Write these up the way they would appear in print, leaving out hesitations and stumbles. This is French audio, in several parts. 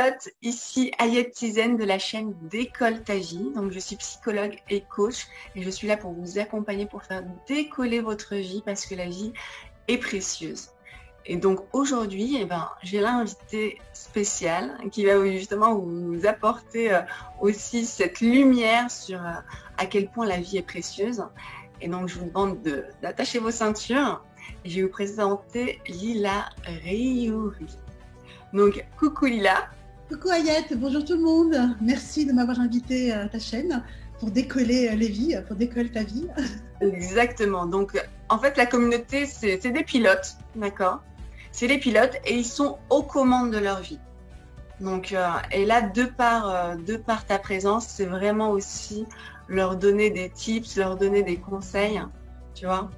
psychopilote, ici Ayette Tizen de la chaîne Décolle ta vie. Donc je suis psychologue et coach et je suis là pour vous accompagner pour faire décoller votre vie parce que la vie est précieuse. Et donc aujourd'hui, j'ai l'invité spécial qui va justement vous apporter aussi cette lumière sur à quel point la vie est précieuse. Et donc je vous demande d'attacher vos ceintures et je vais vous présenter Lila Riouri. Donc, coucou Lila. Coucou Ayette, bonjour tout le monde. Merci de m'avoir invité à ta chaîne pour décoller les vies, pour décoller ta vie. Exactement. Donc, en fait, la communauté, c'est des pilotes, d'accord? C'est les pilotes et ils sont aux commandes de leur vie. Donc, et là, de par ta présence, c'est vraiment aussi leur donner des tips, leur donner des conseils, tu vois?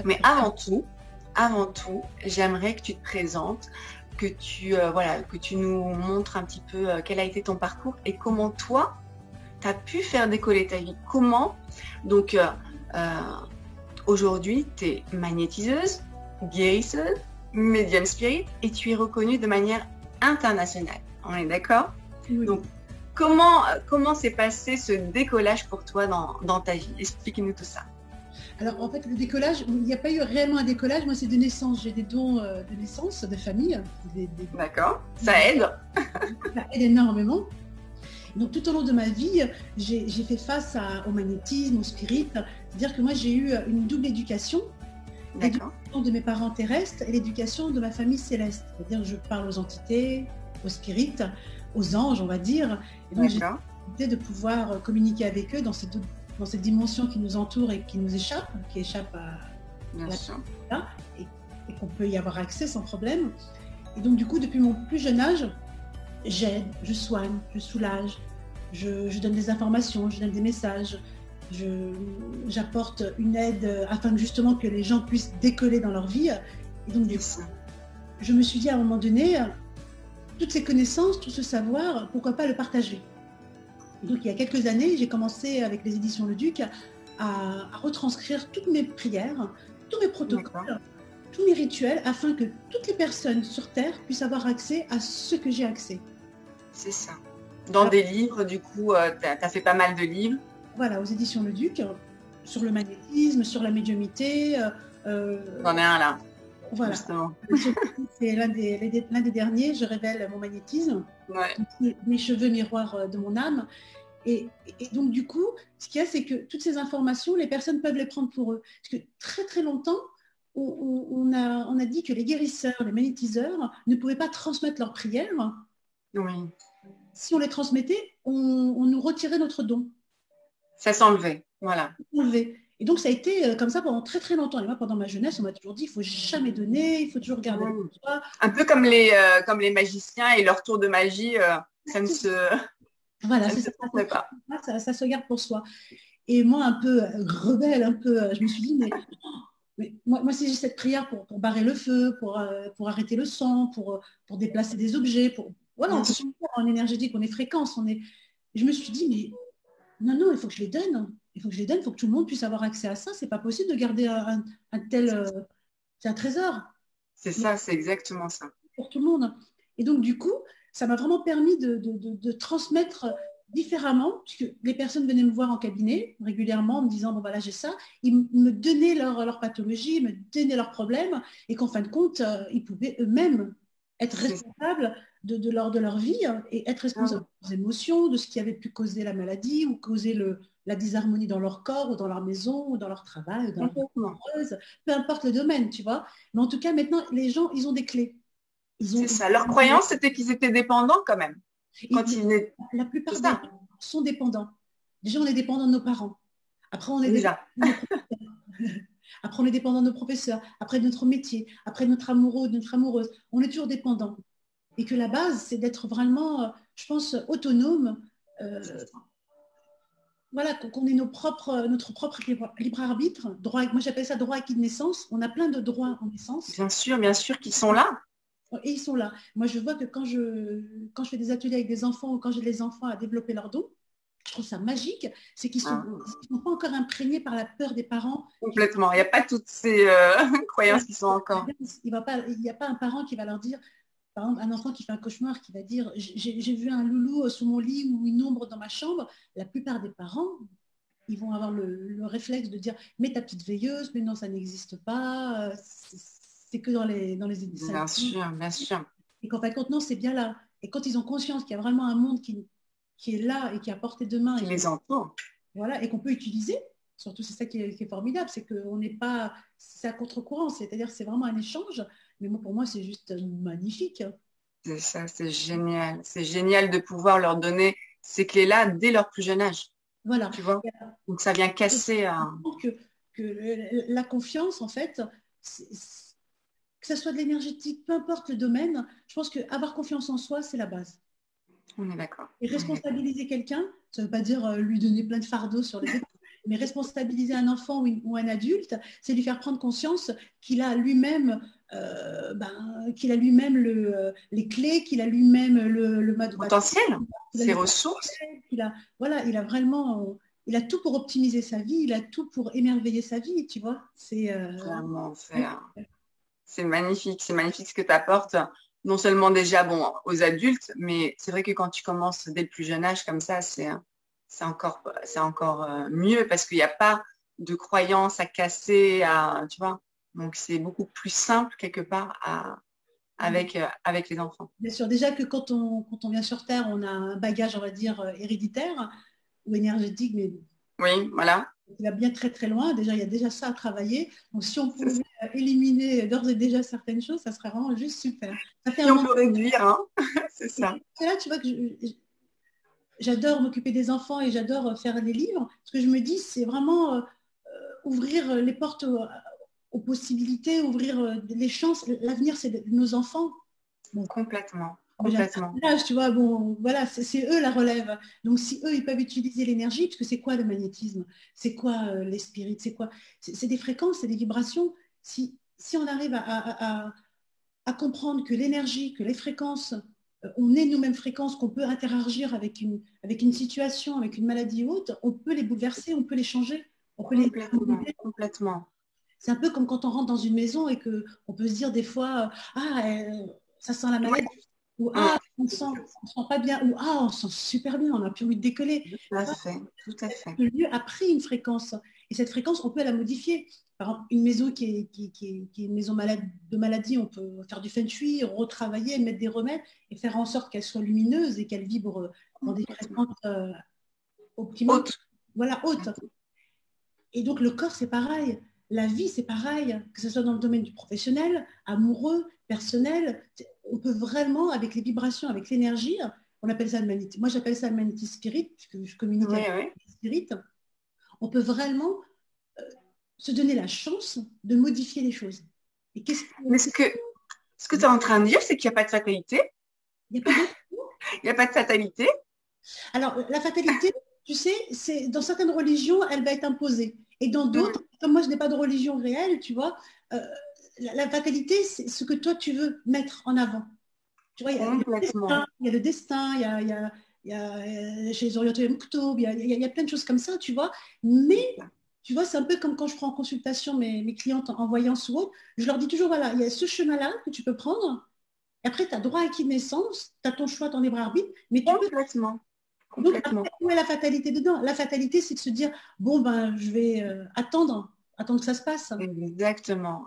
Mais avant tout, j'aimerais que tu te présentes, que tu nous montres un petit peu quel a été ton parcours et comment toi, tu as pu faire décoller ta vie. Comment? Donc, aujourd'hui, tu es magnétiseuse, guérisseuse, médium spirit et tu es reconnue de manière internationale. On est d'accord? Oui. Donc, comment s'est passé ce décollage pour toi dans ta vie? Explique-nous tout ça. Alors en fait, le décollage, il n'y a pas eu réellement un décollage, moi c'est de naissance, j'ai des dons de naissance, de famille. D'accord, ça aide. Ça aide énormément. Donc tout au long de ma vie, j'ai fait face au magnétisme, au spirit, c'est-à-dire que moi j'ai eu une double éducation. L'éducation de mes parents terrestres et l'éducation de ma famille céleste. C'est-à-dire que je parle aux entités, aux spirites, aux anges, on va dire. Et donc j'ai l'idée de pouvoir communiquer avec eux dans cette dimension qui nous entoure et qui nous échappe, qui échappe à la et qu'on peut y avoir accès sans problème. Et donc du coup, depuis mon plus jeune âge, j'aide, je soigne, je soulage, je donne des informations, je donne des messages, j'apporte une aide afin que justement que les gens puissent décoller dans leur vie. Et donc du coup, je me suis dit à un moment donné, toutes ces connaissances, tout ce savoir, pourquoi pas le partager? Donc il y a quelques années, j'ai commencé avec les éditions Le Duc à retranscrire toutes mes prières, tous mes protocoles, tous mes rituels, afin que toutes les personnes sur Terre puissent avoir accès à ce que j'ai accès. C'est ça. Dans des livres, du coup, tu as fait pas mal de livres. Voilà, aux éditions Le Duc, sur le magnétisme, sur la médiumnité. J'en ai un là. Voilà. Justement. C'est l'un des derniers, je révèle mon magnétisme, mes cheveux miroirs de mon âme. Et donc du coup, ce qu'il y a, c'est que toutes ces informations, les personnes peuvent les prendre pour eux. Parce que très très longtemps, on a dit que les guérisseurs, les magnétiseurs ne pouvaient pas transmettre leurs prières. Oui. Si on les transmettait, on nous retirait notre don. Ça s'enlevait, voilà. Et donc ça a été comme ça pendant très très longtemps. Et moi, pendant ma jeunesse, on m'a toujours dit, il ne faut jamais donner, il faut toujours garder pour soi. Un peu comme les magiciens et leur tour de magie, ça ne se... Voilà, ça se garde pour soi. Et moi, un peu rebelle, je me suis dit, mais moi si j'ai cette prière pour barrer le feu, pour arrêter le sang, pour déplacer des objets, voilà, on est super en énergétique, on est fréquence, je me suis dit, mais non, il faut que je les donne. Il faut que tout le monde puisse avoir accès à ça. C'est pas possible de garder un tel... c'est un trésor. C'est ça, c'est exactement ça. Pour tout le monde. Et donc, du coup, ça m'a vraiment permis de transmettre différemment, puisque les personnes venaient me voir en cabinet régulièrement en me disant, bon voilà, j'ai ça. Ils me donnaient leur pathologie, ils me donnaient leurs problèmes, et qu'en fin de compte, ils pouvaient eux-mêmes être responsables de leur vie et être responsables de leurs émotions, de ce qui avait pu causer la maladie ou causer la disharmonie dans leur corps ou dans leur maison ou dans leur travail ou dans leur amoureuse, peu importe le domaine, tu vois. Mais en tout cas, maintenant, les gens, ils ont des clés. C'est ça. Leur croyance, c'était qu'ils étaient dépendants quand même. La plupart des gens sont dépendants. Déjà, on est dépendant de nos parents. Après, on est dépendant de nos professeurs. Après, on est dépendant de nos professeurs. Après, de notre métier. Après, de notre amoureux, de notre amoureuse. On est toujours dépendant. Et que la base, c'est d'être vraiment, je pense, autonome. Voilà, qu'on ait notre propre libre arbitre. Moi, j'appelle ça droit acquis de naissance. On a plein de droits en naissance. Bien sûr, qui sont là. Et ils sont là. Moi, je vois que quand je fais des ateliers avec des enfants ou quand j'ai des enfants à développer leurs dons, je trouve ça magique, c'est qu'ils ne sont pas encore imprégnés par la peur des parents. Complètement. Il n'y a pas toutes ces croyances qui sont encore. Il n'y a pas un parent qui va leur dire par exemple, un enfant qui fait un cauchemar, qui va dire j'ai vu un loulou sous mon lit ou une ombre dans ma chambre, la plupart des parents, ils vont avoir le réflexe de dire mets ta petite veilleuse, mais non, ça n'existe pas, c'est que dans les Bien sûr, bien sûr. et qu'en fin de compte, non, c'est bien là. Et quand ils ont conscience qu'il y a vraiment un monde qui est là et qui est à portée de main, Qui les entoure. voilà, et qu'on peut utiliser, surtout c'est ça qui est formidable, c'est qu'on n'est pas, c'est à contre-courant, c'est-à-dire c'est vraiment un échange, mais moi, pour moi, c'est juste magnifique. C'est ça, c'est génial. C'est génial de pouvoir leur donner ces clés-là dès leur plus jeune âge. Voilà. Tu vois? Donc ça vient casser un... que la confiance, en fait, que ce soit de l'énergétique, peu importe le domaine, je pense qu'avoir confiance en soi, c'est la base. On est d'accord. Et responsabiliser quelqu'un, ça ne veut pas dire lui donner plein de fardeaux sur les épaules, mais responsabiliser un enfant ou un adulte, c'est lui faire prendre conscience qu'il a lui-même les clés, qu'il a lui-même le mode potentiel, ses ressources. Il a vraiment, il a tout pour optimiser sa vie, il a tout pour émerveiller sa vie, tu vois. Vraiment, c'est magnifique ce que tu apportes. Non seulement déjà aux adultes, mais c'est vrai que quand tu commences dès le plus jeune âge comme ça, c'est encore mieux parce qu'il n'y a pas de croyances à casser, tu vois. Donc c'est beaucoup plus simple quelque part avec les enfants. Bien sûr, déjà que quand on vient sur Terre, on a un bagage, on va dire, héréditaire ou énergétique, mais oui, voilà. Il va bien très très loin. Déjà, il y a déjà ça à travailler. Donc, si on pouvait éliminer d'ores et déjà certaines choses, ça serait vraiment juste super. Si on peut réduire, hein. C'est ça. C'est là, tu vois, que j'adore m'occuper des enfants et j'adore faire des livres. Ce que je me dis, c'est vraiment ouvrir les portes aux possibilités, ouvrir les chances. L'avenir, c'est de nos enfants. Bon. Complètement. Tu vois, bon, voilà, c'est eux la relève. Donc, si eux, ils peuvent utiliser l'énergie, parce que c'est quoi le magnétisme? C'est quoi les spirites? C'est quoi? C'est des fréquences, c'est des vibrations. Si on arrive à comprendre que l'énergie, que les fréquences, on est nous-mêmes fréquences, qu'on peut interagir avec une situation, avec une maladie haute, on peut les bouleverser, on peut les changer. On peut complètement. C'est un peu comme quand on rentre dans une maison et qu'on peut se dire des fois, ça sent la maladie. Ou on sent pas bien, ou on sent super bien, on a plus envie de décoller. Tout à fait. Le lieu a pris une fréquence, et cette fréquence, on peut la modifier. Par exemple, une maison qui est une maison de maladie, on peut faire du feng shui, retravailler, mettre des remèdes, et faire en sorte qu'elle soit lumineuse et qu'elle vibre dans des fréquences optimales. Voilà, hautes. Et donc, le corps, c'est pareil. La vie, c'est pareil, que ce soit dans le domaine du professionnel, amoureux, personnel. On peut vraiment, avec les vibrations, avec l'énergie, on appelle ça le magnétisme. Moi, j'appelle ça le magnétisme spirit, puisque je communique avec le spirit. On peut vraiment se donner la chance de modifier les choses. Mais ce que tu es en train de dire, c'est qu'il n'y a pas de fatalité. Il n'y a pas de fatalité. Alors, la fatalité, tu sais, c'est dans certaines religions, elle va être imposée. Et dans d'autres, comme moi, je n'ai pas de religion réelle, tu vois, la fatalité, c'est ce que toi, tu veux mettre en avant. Tu vois, il y a le destin, il y a chez les orientaux, il y a plein de choses comme ça, tu vois. Mais, tu vois, c'est un peu comme quand je prends en consultation mes clientes en voyance ou autre, je leur dis toujours, voilà, il y a ce chemin-là que tu peux prendre. Et après, tu as droit à acquis de naissance, tu as ton choix, ton libre arbitre, mais tu peux... Donc, où est la fatalité dedans? La fatalité, c'est de se dire, bon, ben, je vais attendre que ça se passe. Exactement.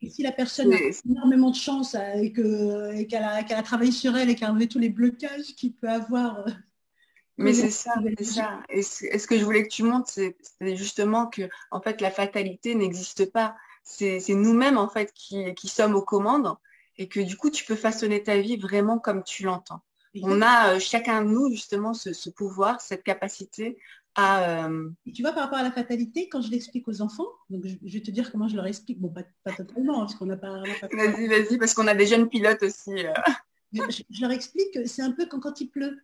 Et si la personne a énormément de chance et qu'elle a travaillé sur elle et qu'elle a enlevé tous les blocages qu'il peut avoir. Mais c'est ça. Et ce que je voulais que tu montres, c'est justement que, en fait, la fatalité n'existe pas. C'est nous-mêmes, en fait, qui sommes aux commandes et que, du coup, tu peux façonner ta vie vraiment comme tu l'entends. On a chacun de nous justement ce pouvoir, cette capacité à... Et tu vois, par rapport à la fatalité, quand je l'explique aux enfants, donc je vais te dire comment je leur explique, bon, pas totalement, parce qu'on n'a pas... Vas-y, parce qu'on a des jeunes pilotes aussi. Je leur explique que c'est un peu comme quand il pleut.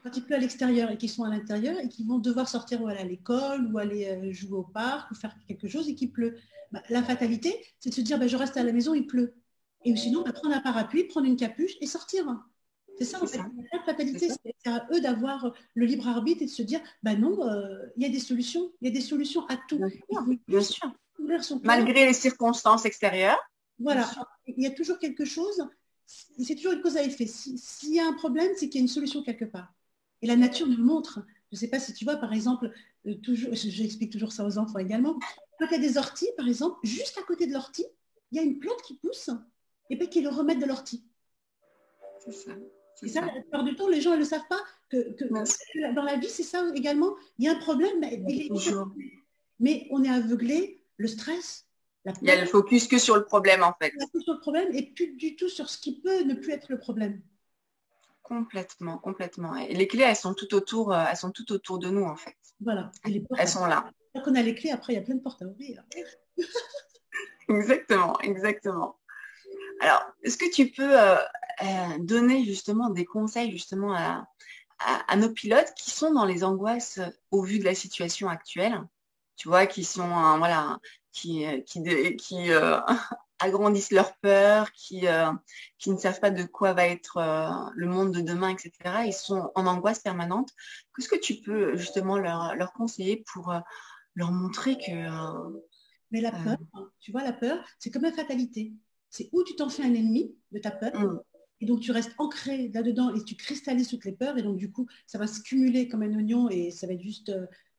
Quand il pleut à l'extérieur et qu'ils sont à l'intérieur et qu'ils vont devoir sortir ou aller à l'école ou aller jouer au parc ou faire quelque chose et qu'il pleut. La fatalité, c'est de se dire, je reste à la maison, il pleut. Et sinon, prendre un parapluie, prendre une capuche et sortir. C'est ça, en fait. La fatalité, c'est à eux d'avoir le libre arbitre et de se dire, non, il y a des solutions. Il y a des solutions à tout. Bien sûr. Malgré les circonstances extérieures. Voilà. Il y a toujours quelque chose. c'est toujours une cause à effet. S'il y a un problème, c'est qu'il y a une solution quelque part. Et la nature nous le montre. Je ne sais pas si tu vois, par exemple, toujours, j'explique toujours ça aux enfants également. Quand il y a des orties, par exemple, juste à côté de l'ortie, il y a une plante qui pousse et puis qui le remettent de l'ortie. C'est ça. Et ça, la plupart du temps, les gens ne le savent pas. Que dans la vie, c'est ça également. Il y a un problème, mais on est aveuglé, le stress. Il y a le focus que sur le problème, en fait. Sur le problème et plus du tout sur ce qui peut ne plus être le problème. Complètement, complètement. Et les clés, elles sont tout autour de nous, en fait. Voilà. Et les portes, elles sont là. Quand on a les clés, après, il y a plein de portes à ouvrir. Exactement, exactement. Alors, est-ce que tu peux donner justement des conseils justement à nos pilotes qui sont dans les angoisses au vu de la situation actuelle, tu vois, qui sont voilà, qui agrandissent leur peur, qui ne savent pas de quoi va être le monde de demain, etc. Ils sont en angoisse permanente. Qu'est-ce que tu peux justement leur conseiller pour leur montrer que... Mais la peur, tu vois, la peur, c'est comme la fatalité. C'est où tu t'en fais un ennemi de ta peur, et donc tu restes ancré là-dedans et tu cristallises toutes les peurs, et donc du coup, ça va se cumuler comme un oignon et ça va être juste...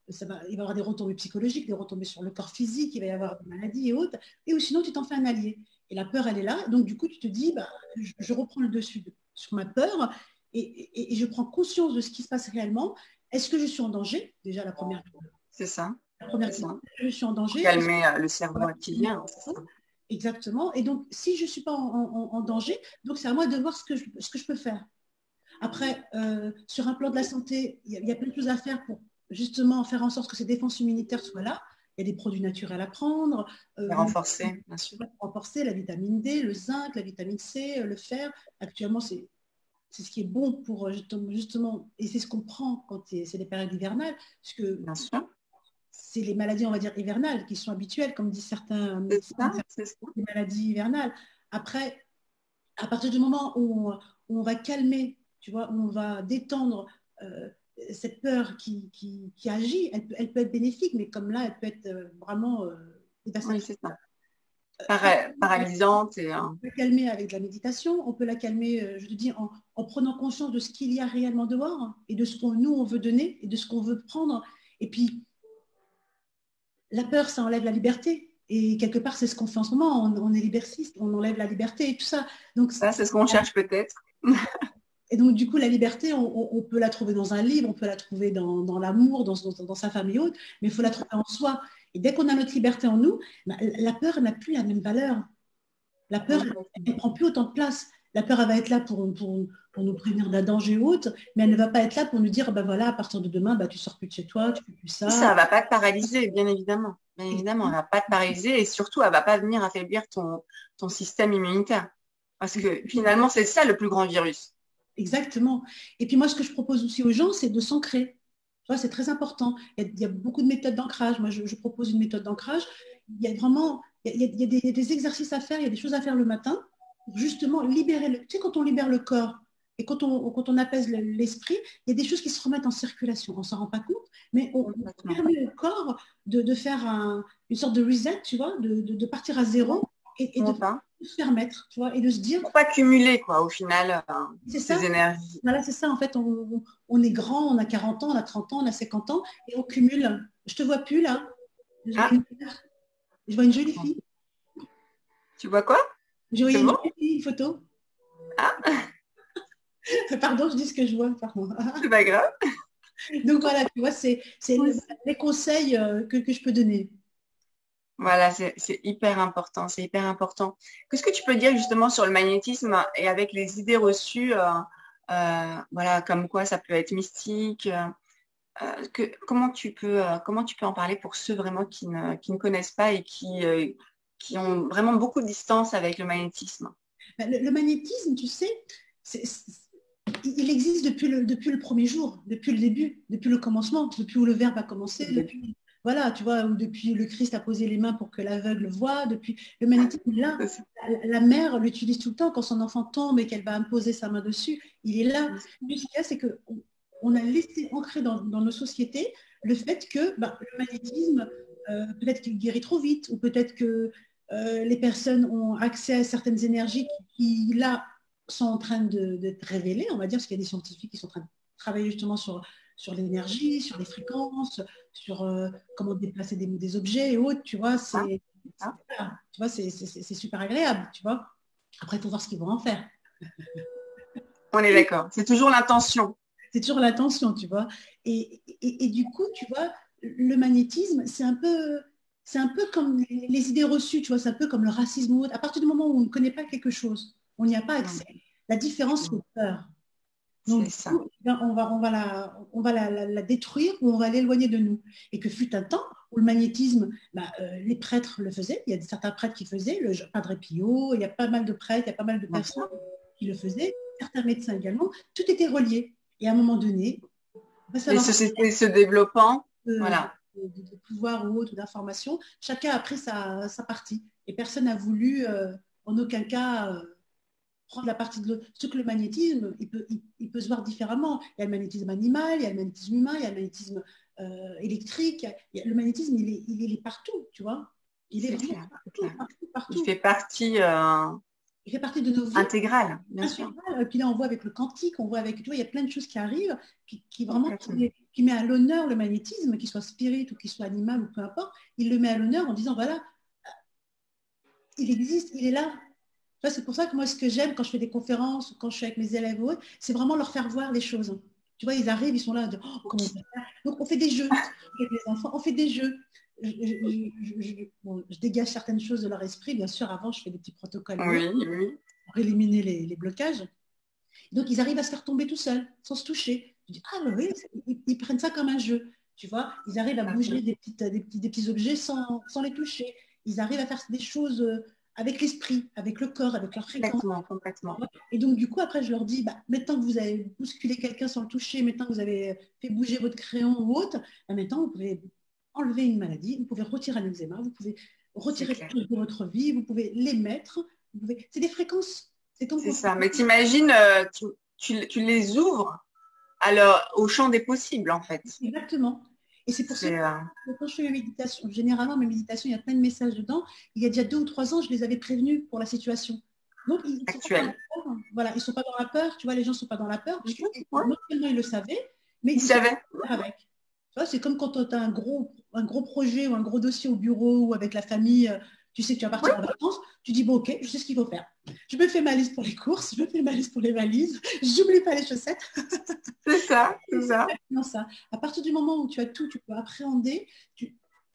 il va y avoir des retombées psychologiques, des retombées sur le corps physique, il va y avoir des maladies et autres, et ou sinon tu t'en fais un allié. Et la peur, elle est là, donc du coup tu te dis, bah, je reprends le dessus sur ma peur et je prends conscience de ce qui se passe réellement. Est-ce que je suis en danger? Déjà la première chose. C'est ça. La première question, je suis en danger. Calmer le cerveau activien. Exactement. Et donc, si je ne suis pas en danger, donc c'est à moi de voir ce que je peux faire. Après, sur un plan de la santé, il y a plein de choses à faire pour justement faire en sorte que ces défenses immunitaires soient là. Il y a des produits naturels à prendre. Renforcer, bien sûr. Renforcer la vitamine D, le zinc, la vitamine C, le fer. Actuellement, c'est ce qui est bon pour justement, et c'est ce qu'on prend quand c'est les périodes hivernales, parce que bien sûr. C'est les maladies, on va dire, hivernales qui sont habituelles, comme disent certains médecins, les maladies hivernales. Après, à partir du moment où on va calmer, tu vois, où on va détendre cette peur qui agit, elle peut être bénéfique, mais comme là, elle peut être vraiment oui, c'est ça. Paralysante. On peut la calmer avec de la méditation, on peut la calmer, je te dis, en prenant conscience de ce qu'il y a réellement dehors et de ce qu'on nous, on veut donner et de ce qu'on veut prendre. Et puis, la peur, ça enlève la liberté. Et quelque part, c'est ce qu'on fait en ce moment. On est libertiste, on enlève la liberté et tout ça. Donc, ça, c'est ce qu'on cherche peut-être. Et donc, du coup, la liberté, on peut la trouver dans un livre, on peut la trouver dans l'amour, dans sa famille haute, mais il faut la trouver en soi. Et dès qu'on a notre liberté en nous, bah, la peur n'a plus la même valeur. La peur, elle ne prend plus autant de place. La peur, elle va être là pour nous prévenir d'un danger ou autre, mais elle ne va pas être là pour nous dire, ben voilà, à partir de demain, tu ne sors plus de chez toi, tu ne fais plus ça. Ça ne va pas te paralyser, bien évidemment. Bien évidemment, elle ne va pas te paralyser et surtout, elle ne va pas venir affaiblir ton système immunitaire. Parce que finalement, c'est ça le plus grand virus. Exactement. Et puis moi, ce que je propose aussi aux gens, c'est de s'ancrer. Tu vois, c'est très important. Il y a beaucoup de méthodes d'ancrage. Moi, je propose une méthode d'ancrage. Il y a vraiment, il y a des exercices à faire, il y a des choses à faire le matin pour justement libérer tu sais, quand on libère le corps et quand on apaise l'esprit, il y a des choses qui se remettent en circulation. On ne s'en rend pas compte, mais on permet au corps de faire une sorte de reset, tu vois, de partir à zéro et de se permettre, tu vois, et de se dire... Pour pas cumuler, quoi, au final, ces énergies. Voilà, c'est ça, en fait, on est grand, on a 40 ans, on a 30 ans, on a 50 ans, et on cumule. Je te vois plus, là. Je vois une jolie fille. Tu vois quoi? Je vois une jolie fille, une photo. Ah. Pardon, je dis ce que je vois, pardon. C'est pas grave. Donc voilà, tu vois, c'est les conseils que je peux donner. Voilà, c'est hyper important, c'est hyper important. Qu'est-ce que tu peux dire justement sur le magnétisme et avec les idées reçues, voilà, comme quoi ça peut être mystique, comment tu peux en parler pour ceux vraiment qui ne connaissent pas et qui ont vraiment beaucoup de distance avec le magnétisme? Le magnétisme, tu sais, il existe depuis le premier jour, depuis le début, depuis le commencement, depuis où le verbe a commencé, depuis... Voilà, tu vois, depuis le Christ a posé les mains pour que l'aveugle voie, depuis le magnétisme, là, la mère l'utilise tout le temps quand son enfant tombe et qu'elle va imposer sa main dessus, il est là. Ce qu'il y a, c'est qu'on a laissé ancrer dans nos sociétés le fait que le magnétisme, peut-être qu'il guérit trop vite, ou peut-être que les personnes ont accès à certaines énergies qui là, sont en train d'être révélées, on va dire, parce qu'il y a des scientifiques qui sont en train de travailler justement sur l'énergie, sur les fréquences, sur comment déplacer des objets et autres, tu vois, Ah, ah. c'est super agréable, tu vois. Après, il faut voir ce qu'ils vont en faire. On est d'accord. C'est toujours l'intention. C'est toujours l'attention, tu vois. Et du coup, tu vois, le magnétisme, c'est un peu comme les idées reçues, tu vois, c'est un peu comme le racisme ou autre. À partir du moment où on ne connaît pas quelque chose, on n'y a pas accès, la différence fait peur. Donc, C'est du ça. coup, ben, on va la détruire ou on va l'éloigner de nous. Et que fut un temps où le magnétisme, ben, les prêtres le faisaient, il y a certains prêtres qui faisaient, le Padre Pio, il y a pas mal de prêtres, il y a pas mal de Bien personnes sûr. qui le faisaient, certains médecins également, tout était relié. Et à un moment donné, on va Les savoir sociétés se développant, de, voilà. de pouvoir ou autre, d'information, chacun a pris sa partie. Et personne n'a voulu, en aucun cas, prendre la partie de l'autre. Surtout que le magnétisme, il peut se voir différemment. Il y a le magnétisme animal, il y a le magnétisme humain, il y a le magnétisme électrique. Le magnétisme, il est partout, tu vois. Il est C'est vraiment clair, c'est partout, clair. partout, Il partout. fait partie Il fait partie de nos vies intégrale, bien sûr. intégrales. Et puis là, on voit avec le quantique, on voit avec, tu vois, il y a plein de choses qui arrivent, qui vraiment, Complètement. qui met à l'honneur le magnétisme, qu'il soit spirit ou qu'il soit animal ou peu importe, il le met à l'honneur en disant, voilà, il existe, il est là. C'est pour ça que moi, ce que j'aime quand je fais des conférences ou quand je suis avec mes élèves, c'est vraiment leur faire voir les choses. Tu vois, ils arrivent, ils sont là, oh, comment on peut faire. Donc, on fait des jeux avec les enfants, on fait des jeux. Bon, je dégage certaines choses de leur esprit, bien sûr. Avant, je fais des petits protocoles et autres Oui, oui. pour éliminer les blocages. Donc, ils arrivent à se faire tomber tout seuls, sans se toucher. Je dis, ah bah oui, ils prennent ça comme un jeu. Tu vois, ils arrivent à bouger des petits objets sans les toucher. Ils arrivent à faire des choses avec l'esprit, avec le corps, avec leur fréquence. Complètement, complètement. Et donc, du coup, après, je leur dis, bah, maintenant que vous avez bousculé quelqu'un sans le toucher, maintenant que vous avez fait bouger votre crayon ou autre, bah, maintenant, vous pouvez enlever une maladie, vous pouvez retirer un eczéma, vous pouvez C'est retirer clair. quelque chose de votre vie, vous pouvez les mettre. C'est des fréquences. C'est comme C'est quand ça. Mais t'imagines, tu les ouvres au champ des possibles, en fait. exactement. Et c'est pour ça C'est que quand je fais mes méditations, généralement mes méditations, il y a plein de messages dedans. Il y a déjà 2 ou 3 ans, je les avais prévenus pour la situation. Donc, ils ne sont pas dans la actuel. peur. Voilà, ils ne sont pas dans la peur. Tu vois, les gens ne sont pas dans la peur. Parce que Ouais. non seulement ils le savaient, mais Il ils savaient savait. faire avec. Tu vois, c'est comme quand tu as un gros projet ou un gros dossier au bureau ou avec la famille, tu sais que tu vas Oui, partir en vacances, tu dis, bon, ok, je sais ce qu'il faut faire. Je me fais ma liste pour les courses, je me fais ma liste pour les valises, j'oublie pas les chaussettes. c'est ça, c'est C'est ça. exactement ça. À partir du moment où tu as tout, tu peux appréhender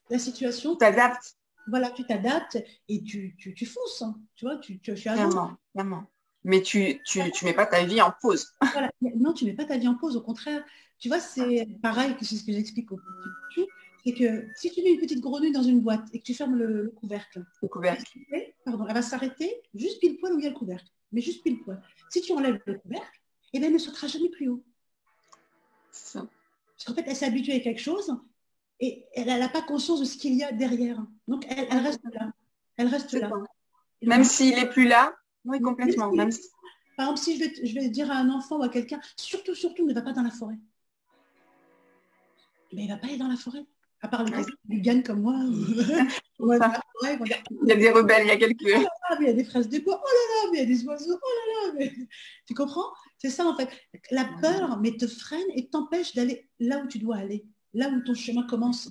la Tu situation, t'adaptes, voilà, tu t'adaptes et tu fonces. Hein. Tu vois, tu avances. clairement, clairement. Mais tu mets pas ta vie en pause. Voilà. Non, tu ne mets pas ta vie en pause. Au contraire, tu vois, c'est pareil que c'est ce que j'explique aux petits. C'est que si tu mets une petite grenouille dans une boîte et que tu fermes le couvercle, Le couvercle. pardon, elle va s'arrêter juste pile poil où il y a le couvercle. Mais juste pile poil. Si tu enlèves le couvercle, eh bien, elle ne sautera jamais plus haut. C'est ça. Parce qu'en fait, elle s'est habituée à quelque chose et elle n'a pas conscience de ce qu'il y a derrière. Donc, elle reste là. Elle reste C'est là. ça. Et donc, Même s'il est plus là, oui, complètement. Même si... par exemple, si je vais dire à un enfant ou à quelqu'un, surtout, surtout, ne va pas dans la forêt. Mais il ne va pas aller dans la forêt. À part les Ouais, véganes comme moi. On va dans la forêt, on va dire, il y a des rebelles, il y a quelques... oh là là, mais il y a des fraises de bois, oh là là, mais il y a des oiseaux, oh là là. Mais... Tu comprends? C'est ça en fait. La peur, mais te freine et t'empêche d'aller là où tu dois aller, là où ton chemin commence.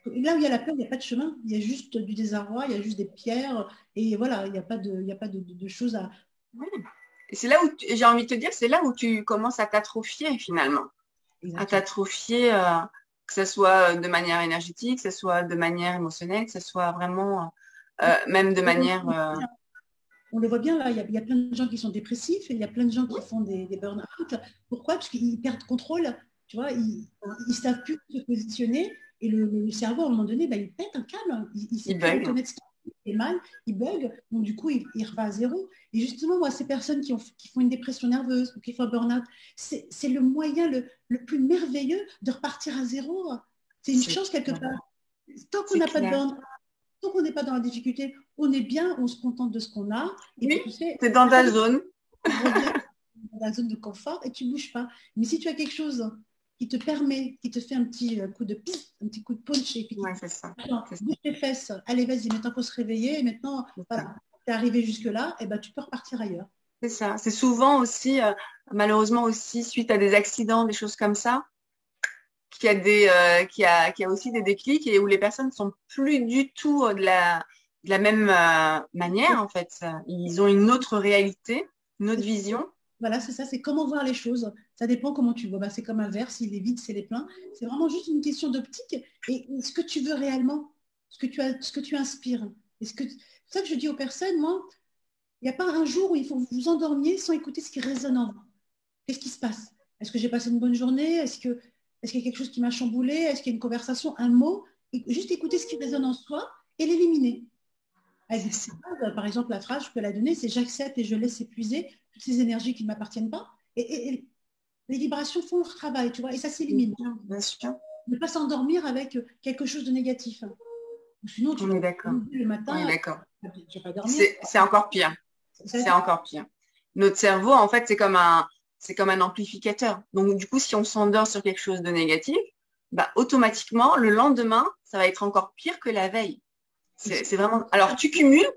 Là où il y a la peur, il n'y a pas de chemin, il y a juste du désarroi, il y a juste des pierres, et voilà, il n'y a pas de choses à. Ouais. Et c'est là où, j'ai envie de te dire, c'est là où tu commences à t'atrophier finalement. À Exactement. t'atrophier, que ce soit de manière énergétique, que ce soit de manière émotionnelle, que ce soit vraiment, même de manière... On le voit bien là, il y a plein de gens qui sont dépressifs, et il y a plein de gens qui font des burn-out. Pourquoi? Parce qu'ils perdent contrôle, tu vois, ils ne savent plus se positionner, et le cerveau, à un moment donné, bah, il pète un câble, il ne sait ils plus bug. reconnaître ce qui est mal, il bug, donc du coup, il revient à zéro. Et justement, moi, ces personnes qui font une dépression nerveuse ou qui font un burn-out, c'est le moyen le plus merveilleux de repartir à zéro. C'est une C'est chance quelque clair. part. Tant qu'on C'est n'a pas de clair. burn-out, tant qu'on n'est pas dans la difficulté, on est bien, on se contente de ce qu'on a. Et puis, Oui, tu sais, tu es dans ta zone. tu reviens dans la zone de confort et tu ne bouges pas. Mais si tu as quelque chose qui te permet, qui te fait un petit coup de pif, un petit coup de punch, et puis qui Ouais, te dit, c'est ça. attends, C'est ça. bouge tes fesses, allez, vas-y, maintenant il faut se réveiller, et maintenant, C'est voilà, ça. tu es arrivé jusque-là, et ben, tu peux repartir ailleurs. C'est ça. C'est souvent aussi, malheureusement aussi, suite à des accidents, des choses comme ça, qu'il y a aussi des déclics et où les personnes sont plus du tout de la même manière, en fait. Ils ont une autre réalité, une autre vision. Voilà, c'est ça, c'est comment voir les choses. Ça dépend comment tu vois. Bah, c'est comme un verre, s'il est vide, s'il est plein. C'est vraiment juste une question d'optique et ce que tu veux réellement, ce que tu inspires. C'est ça que je dis aux personnes, moi, il n'y a pas un jour où il faut que vous vous endormiez sans écouter ce qui résonne en vous. Qu'est-ce qui se passe? Est-ce que j'ai passé une bonne journée? Est-ce qu'il y a quelque chose qui m'a chamboulé? Est-ce qu'il y a une conversation, un mot? Et juste écouter ce qui résonne en soi et l'éliminer. Avec des phrases, par exemple, la phrase, je peux la donner, c'est j'accepte et je laisse épuiser toutes ces énergies qui ne m'appartiennent pas. Et les vibrations font leur travail, tu vois, et ça s'élimine. Bien sûr. Ne pas s'endormir avec quelque chose de négatif. Sinon, tu On est d'accord. le matin, On est d'accord. tu vas pas dormir. C'est encore pire. C'est encore pire. Notre cerveau, en fait, c'est comme un amplificateur. Donc, du coup, si on s'endort sur quelque chose de négatif, bah, automatiquement, le lendemain, ça va être encore pire que la veille. C'est vraiment. Alors, tu cumules.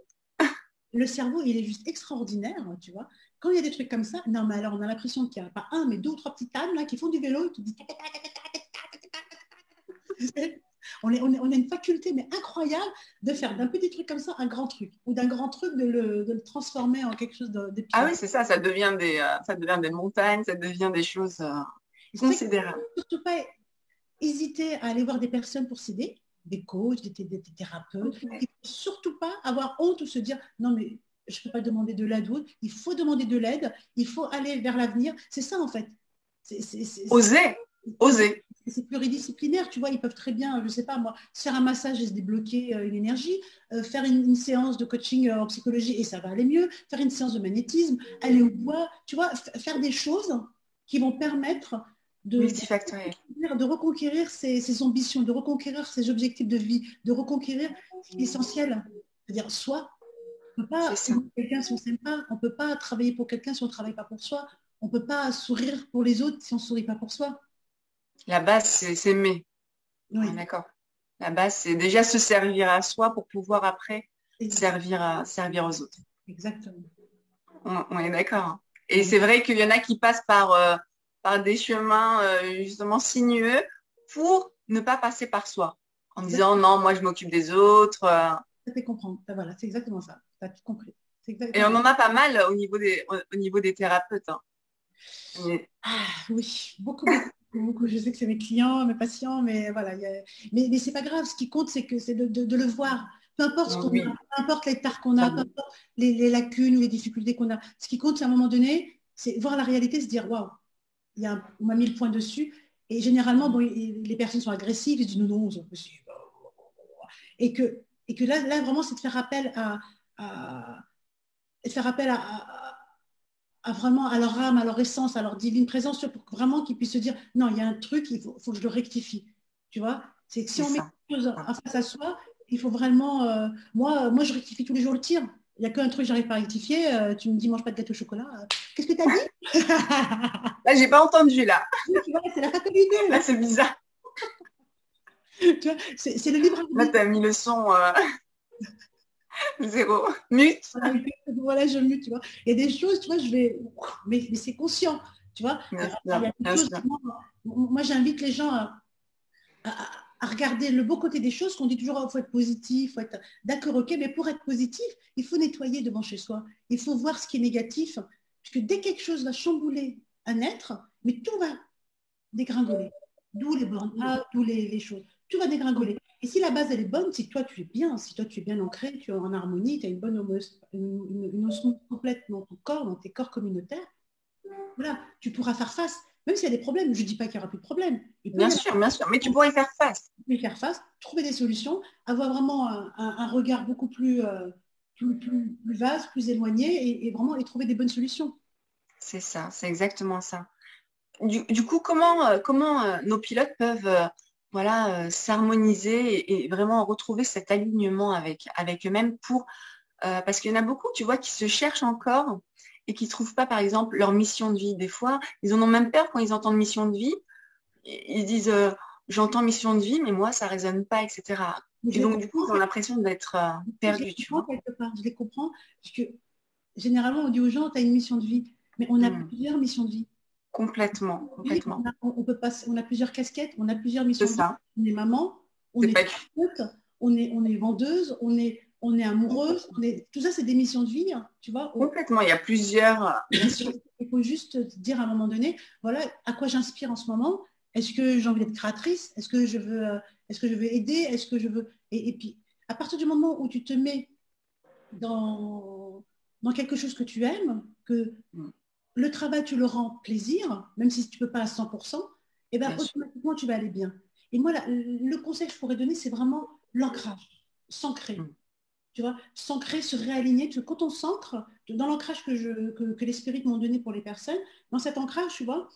Le cerveau, il est juste extraordinaire, tu vois. Quand il y a des trucs comme ça, non, mais alors on a l'impression qu'il n'y a pas un, mais deux ou trois petites âmes là qui font du vélo et qui disent. On a une faculté mais incroyable de faire d'un petit truc comme ça un grand truc ou d'un grand truc de le transformer en quelque chose de Ah oui, c'est ça, ça devient des montagnes, ça devient des choses considérables. Surtout pas hésiter à aller voir des personnes pour s'aider, des coachs, des thérapeutes. Il ne faut surtout pas avoir honte ou se dire non mais je ne peux pas demander de l'aide. Il faut demander de l'aide, il faut aller vers l'avenir. C'est ça en fait. Oser. C'est pluridisciplinaire, tu vois, ils peuvent très bien, je ne sais pas moi, faire un massage et se débloquer une énergie, faire une séance de coaching en psychologie et ça va aller mieux, faire une séance de magnétisme, aller au bois, tu vois, faire des choses qui vont permettre de reconquérir ses ambitions, de reconquérir ses objectifs de vie, de reconquérir ce qui est essentiel, c'est-à-dire soi. On ne peut pas aimer quelqu'un si on ne s'aime pas, on ne peut pas travailler pour quelqu'un si on ne travaille pas pour soi, on ne peut pas sourire pour les autres si on ne sourit pas pour soi. La base, c'est s'aimer. Oui. Ah, d'accord. La base, c'est déjà se servir à soi pour pouvoir après servir aux autres. Exactement. On est d'accord. Et c'est vrai qu'il y en a qui passent par des chemins justement sinueux pour ne pas passer par soi. En disant non, moi je m'occupe des autres. Ça fait comprendre. Voilà, c'est exactement ça. Tu as tout compris. Et on en a pas mal au niveau des thérapeutes. Hein. Ah, oui, beaucoup. Je sais que c'est mes clients, mes patients, mais voilà. Mais c'est pas grave. Ce qui compte, c'est de le voir. Peu importe ce qu'on a, peu importe les tares qu'on a, peu importe les lacunes ou les difficultés qu'on a. Ce qui compte, c'est à un moment donné, c'est voir la réalité, se dire waouh, on m'a mis le point dessus. Et généralement, bon, les personnes sont agressives, ils disent non, c'est impossible. Et que là vraiment, c'est de faire appel à vraiment à leur âme, à leur essence, à leur divine présence, pour vraiment qu'ils puissent se dire non, il y a un truc, il faut que je le rectifie. Tu vois, c'est que si on met quelque chose en face à soi, il faut vraiment. Moi, je rectifie tous les jours le tir. Il n'y a qu'un truc que j'arrive pas à rectifier. Tu me dis mange pas de gâteau au chocolat. Qu'est-ce que tu as dit? Là, j'ai pas entendu là. Tu vois, c'est la fatalité. Là, c'est bizarre. Tu vois, c'est le libre. Là, tu as mis le son. 0. Mute. Voilà, je mute, tu vois. Il y a des choses, tu vois, mais c'est conscient, tu vois. Moi, j'invite les gens à regarder le beau côté des choses, qu'on dit toujours, il faut être positif, il faut être d'accord, ok, mais pour être positif, il faut nettoyer devant chez soi. Il faut voir ce qui est négatif, parce que dès que quelque chose va chambouler un être, mais tout va dégringoler. D'où les burn-out, d'où les choses. Tout va dégringoler. Et si la base, elle est bonne, si toi, tu es bien, si toi, tu es bien ancré, tu es en harmonie, tu as une bonne osmose complète dans ton corps, dans tes corps communautaires, voilà, tu pourras faire face. Même s'il y a des problèmes, je ne dis pas qu'il n'y aura plus de problèmes. Bien sûr, mais tu pourras y faire face. Tu peux y faire face, trouver des solutions, avoir vraiment un regard beaucoup plus vaste, plus éloigné et vraiment trouver des bonnes solutions. C'est ça, c'est exactement ça. Du coup, comment nos pilotes peuvent s'harmoniser et vraiment retrouver cet alignement avec eux-mêmes parce qu'il y en a beaucoup, tu vois, qui se cherchent encore et qui ne trouvent pas, par exemple, leur mission de vie. Des fois, ils en ont même peur quand ils entendent mission de vie. Ils disent j'entends mission de vie, mais moi, ça ne résonne pas, etc. Et donc, du coup, ils ont l'impression d'être perdus, tu vois. Quelque part, je les comprends, parce que généralement, on dit aux gens, tu as une mission de vie. Mais on a Mm. plusieurs missions de vie. Complètement, Oui, complètement. on peut pas, on a plusieurs casquettes, on a plusieurs C'est missions de vie. ça. On est maman, on C'est est pas thérapeute, on est vendeuse, on est amoureuse. Tout ça, c'est des missions de vie, hein, tu vois. complètement. Il y a plusieurs, bien sûr. Il faut juste dire à un moment donné, voilà, à quoi j'inspire en ce moment. Est-ce que j'ai envie d'être créatrice? Est-ce que je veux aider? Est-ce que je veux... Et puis, à partir du moment où tu te mets dans quelque chose que tu aimes, que Mm. le travail, tu le rends plaisir, même si tu ne peux pas à 100%, et bien Bien sûr. automatiquement, tu vas aller bien. Et moi, le conseil que je pourrais donner, c'est vraiment l'ancrage, s'ancrer. Mm. Tu vois, s'ancrer, se réaligner. Parce que quand on s'ancre, dans l'ancrage que les spirites m'ont donné pour les personnes, dans cet ancrage, tu vois,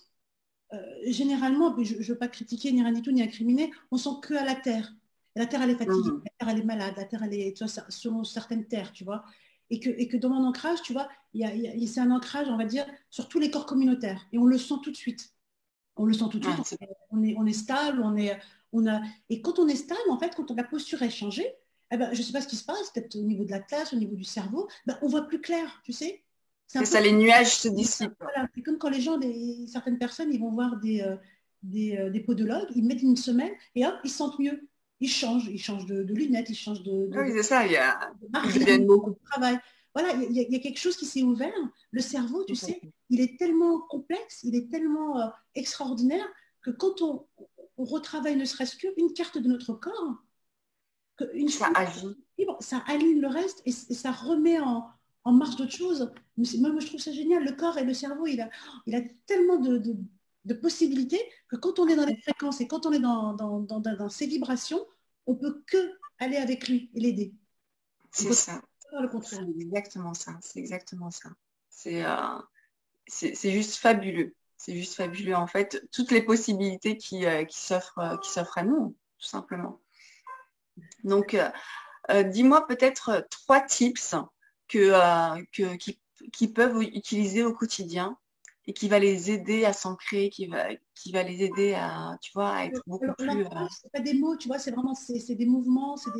généralement, je ne veux pas critiquer ni rien du tout, ni incriminer, on sent que à la terre. Et la terre, elle est fatiguée, Mm. la terre, elle est malade, la terre, elle est, tu vois, selon certaines terres, tu vois. Et que dans mon ancrage, tu vois, c'est un ancrage, on va dire, sur tous les corps communautaires. Et on le sent tout de suite. On le sent tout de suite, Ouais, on est stable, et quand on est stable, en fait, quand la posture est changée, eh ben, je ne sais pas ce qui se passe, peut-être au niveau de la classe, au niveau du cerveau, ben, on voit plus clair, tu sais. C'est un c'est peu ça, les nuages se dissipent. voilà, c'est comme quand les gens, certaines personnes, ils vont voir des podologues, ils mettent une semaine et hop, ils se sentent mieux. Ils changent de lunettes, ils changent Ah oui, c'est ça. de Ils marque, deviennent beaucoup de travail. Voilà, il y a quelque chose qui s'est ouvert. Le cerveau, tu sais, plus. il est tellement complexe, il est tellement extraordinaire que quand on retravaille ne serait-ce qu'une carte de notre corps, une Ça fois agit. libre, ça aligne le reste et ça remet en marche d'autres choses. Moi, je trouve ça génial. Le corps et le cerveau, il a tellement de possibilités que quand on est dans les fréquences et quand on est dans ses vibrations, on peut que aller avec lui et l'aider. On C'est peut ça. pas faire le C'est contraire. exactement ça. C'est exactement ça. C'est c'est juste fabuleux. C'est juste fabuleux. En fait, toutes les possibilités qui s'offrent à nous, tout simplement. Donc, dis-moi peut-être trois tips qui peuvent utiliser au quotidien et qui va les aider à s'ancrer, qui va les aider à, tu vois, à être beaucoup plus... L'ancrage, c'est pas des mots, tu vois, c'est vraiment c'est des mouvements, c'est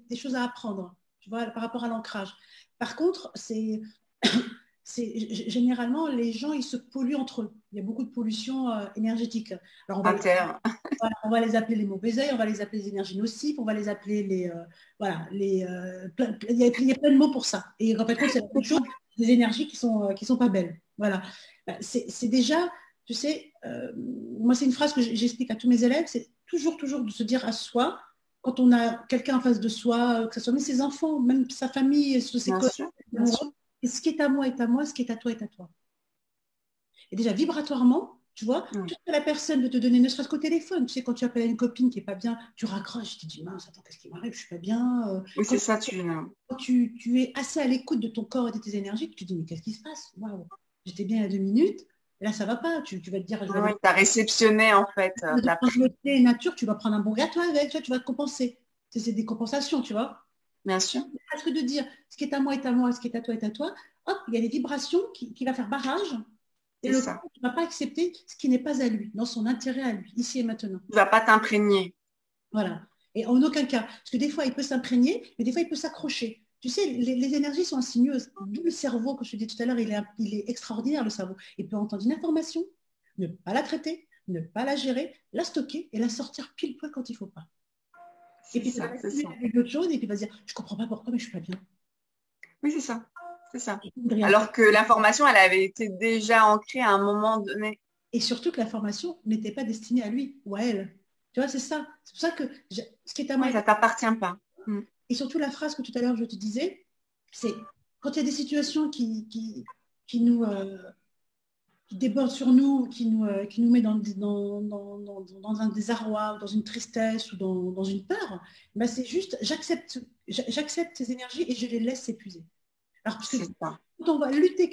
des choses à apprendre, tu vois, par rapport à l'ancrage. Par contre, généralement les gens ils se polluent entre eux. Il y a beaucoup de pollution énergétique. Alors inter. on va les appeler les mauvais œils, on va les appeler les énergies nocives, on va les appeler voilà il y a plein de mots pour ça. Et en fait, c'est la même chose, des énergies qui sont pas belles. Voilà. C'est déjà, tu sais, moi c'est une phrase que j'explique à tous mes élèves, c'est toujours de se dire à soi, quand on a quelqu'un en face de soi, que ce soit même ses enfants, même sa famille, ses Bien collègues, sûr, bien amoureux, sûr. et ce qui est à moi est à moi, ce qui est à toi est à toi. Et déjà, vibratoirement, tu vois, Mm. tout ce que la personne veut te donner, ne serait-ce qu'au téléphone. Tu sais, quand tu appelles une copine qui n'est pas bien, tu raccroches, tu te dis, mince, attends, qu'est-ce qui m'arrive, je suis pas bien. Oui, c'est ça, tu... Quand tu es assez à l'écoute de ton corps et de tes énergies, tu te dis, mais qu'est-ce qui se passe? Waouh, j'étais bien il y a 2 minutes, et là, ça va pas. Tu vas te dire, je vais Oui, aller tu as réceptionné, en fait, de tu as prendre le pris, thé nature, tu vas prendre un bon gâteau avec, tu vas te compenser. C'est des compensations, tu vois. bien sûr. Parce que de dire, ce qui est à moi est à moi, ce qui est à toi est à toi, hop, il y a des vibrations qui va faire barrage. Et C'est le ça. corps ne va pas accepter ce qui n'est pas à lui, dans son intérêt à lui, ici et maintenant. Tu vas pas t'imprégner. Voilà. Et en aucun cas. Parce que des fois, il peut s'imprégner, mais des fois, il peut s'accrocher. Tu sais, les énergies sont insinueuses. D'où le cerveau, comme je te disais tout à l'heure, il est extraordinaire, le cerveau. Il peut entendre une information, ne pas la traiter, ne pas la gérer, la stocker et la sortir pile poil quand il ne faut pas. Et C'est puis, il va ça, c'est basculer ça. avec d'autres choses et puis il va se dire, je ne comprends pas pourquoi, mais je ne suis pas bien. Oui, c'est ça. C'est ça. Je ne rien faire. Alors que l'information, elle avait été déjà ancrée à un moment donné. Et surtout que l'information n'était pas destinée à lui ou à elle. Tu vois, c'est ça. C'est pour ça que ce qui est à moi Oui, ça t'appartient pas. Mm. et surtout la phrase que tout à l'heure je te disais, c'est quand il y a des situations qui nous qui débordent sur nous, qui nous met dans un désarroi, ou dans une tristesse ou dans une peur, ben c'est juste j'accepte ces énergies et je les laisse s'épuiser. Alors, parce que C'est ça. quand on va lutter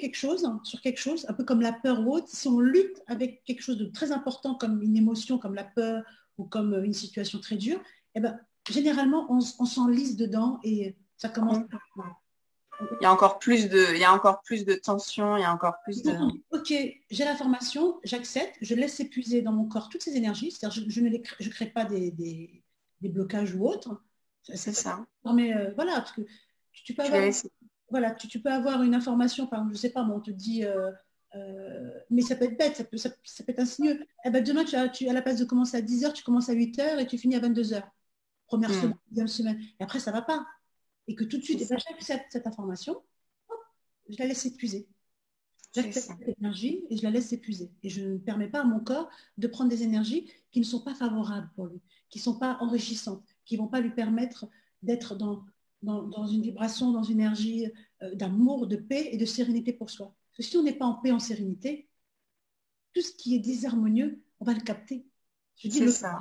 sur quelque chose, un peu comme la peur ou autre, si on lutte avec quelque chose de très important comme une émotion, comme la peur ou comme une situation très dure, eh ben, généralement, on s'enlise dedans et ça commence. Complètement. Il y a encore plus de tension, il y a encore plus de... Ok, j'ai l'information, j'accepte, je laisse épuiser dans mon corps toutes ces énergies, c'est-à-dire je crée pas des blocages ou autres. C'est ça. Mais voilà, parce que tu peux Tu avoir la laisses. voilà, tu peux avoir une information, par exemple, je ne sais pas, moi, on te dit, mais ça peut être bête, ça peut être insinueux. Eh ben, demain, à la place de commencer à 10h, tu commences à 8h et tu finis à 22h. Première semaine, deuxième semaine. Et après, ça ne va pas. Et que tout de suite, C'est et ben, ça. j'accepte cette information, hop, je la laisse s'épuiser. C'est J'accepte ça. cette énergie et je la laisse s'épuiser. Et je ne permets pas à mon corps de prendre des énergies qui ne sont pas favorables pour lui, qui ne sont pas enrichissantes, qui ne vont pas lui permettre d'être dans une vibration, dans une énergie d'amour, de paix et de sérénité pour soi. Parce que si on n'est pas en paix, en sérénité, tout ce qui est désharmonieux, on va le capter. Je dis, C'est ça.